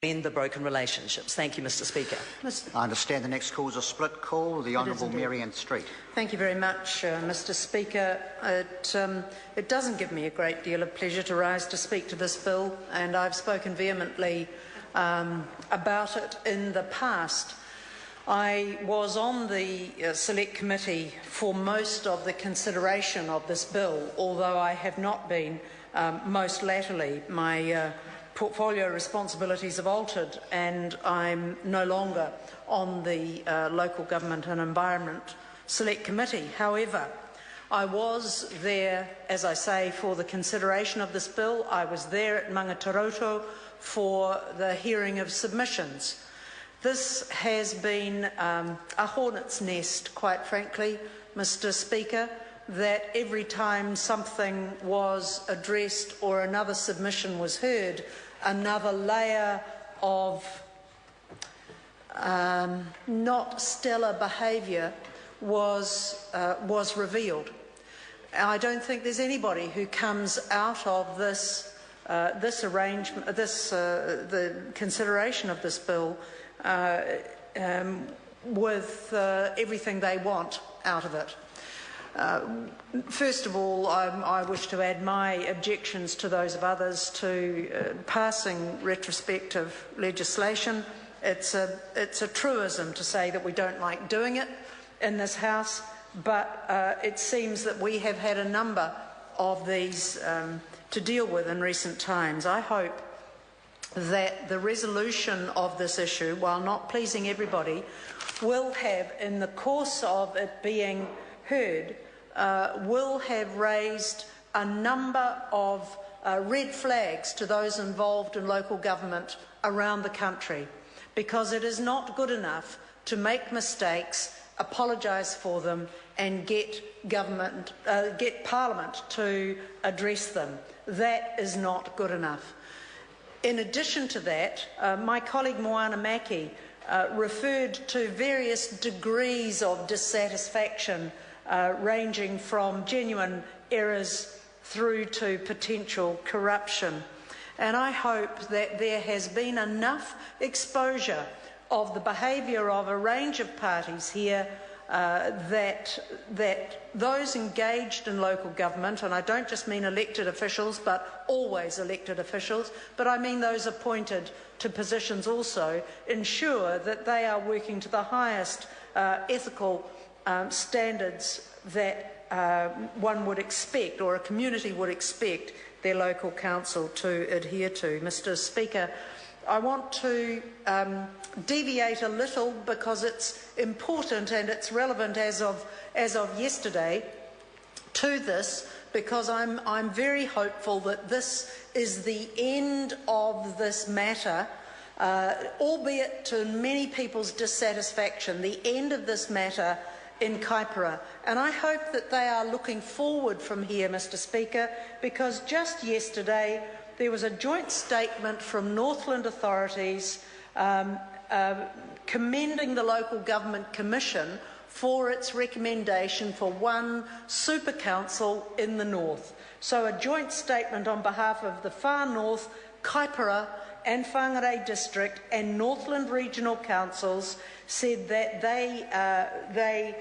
end the broken relationships. Thank you, Mr. Speaker. I understand the next call is a split call. The Honourable Marianne Street. Thank you very much, Mr. Speaker. It doesn't give me a great deal of pleasure to rise to speak to this bill, and I've spoken vehemently about it in the past. I was on the Select Committee for most of the consideration of this bill, although I have not been most latterly. My portfolio responsibilities have altered, and I'm no longer on the Local Government and Environment Select Committee. However, I was there, as I say, for the consideration of this bill. I was there at Mangataroto for the hearing of submissions. This has been a hornet's nest, quite frankly, Mr. Speaker, that every time something was addressed or another submission was heard, another layer of not stellar behaviour was revealed. I don't think there's anybody who comes out of this arrangement, the consideration of this bill, with everything they want out of it. First of all, I wish to add my objections to those of others to passing retrospective legislation. It's a truism to say that we don't like doing it in this House, but it seems that we have had a number of these to deal with in recent times. I hope that the resolution of this issue, while not pleasing everybody, will have, in the course of it being heard, will have raised a number of red flags to those involved in local government around the country, because it is not good enough to make mistakes, apologise for them and get Parliament to address them. That is not good enough. In addition to that, my colleague Moana Maki referred to various degrees of dissatisfaction ranging from genuine errors through to potential corruption. And I hope that there has been enough exposure of the behaviour of a range of parties here that those engaged in local government, and I don't just mean elected officials, but always elected officials, but I mean those appointed to positions also, ensure that they are working to the highest ethical standards that one would expect, or a community would expect their local council to adhere to. Mr. Speaker, I want to deviate a little because it's important and it's relevant as of yesterday to this, because I'm very hopeful that this is the end of this matter, albeit to many people's dissatisfaction, the end of this matter in Kaipara. And I hope that they are looking forward from here, Mr. Speaker, because just yesterday there was a joint statement from Northland authorities commending the Local Government Commission for its recommendation for one super council in the north. So a joint statement on behalf of the Far North, Kaipara and Whangarei District and Northland Regional Councils said that they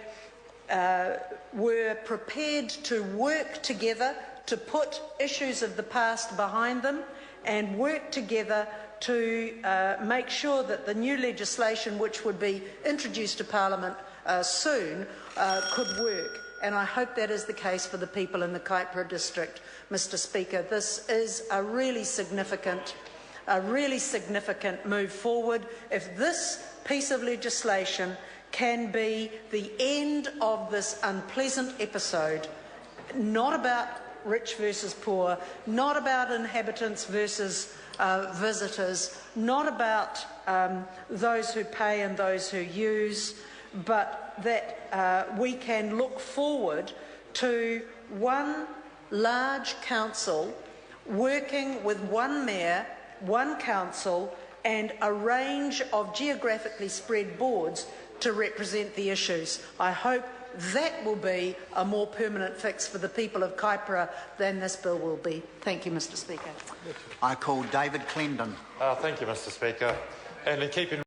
were prepared to work together to put issues of the past behind them and work together to make sure that the new legislation which would be introduced to Parliament soon could work. And I hope that is the case for the people in the Kaipara district, Mr. Speaker. This is a really significant move forward. If this piece of legislation can be the end of this unpleasant episode, not about rich versus poor, not about inhabitants versus visitors, not about those who pay and those who use, but that we can look forward to one large council working with one mayor, one council and a range of geographically spread boards to represent the issues. I hope that will be a more permanent fix for the people of Kaipara than this bill will be. Thank you, Mr Speaker. I call David Clendon. Thank you, Mr Speaker. And in keeping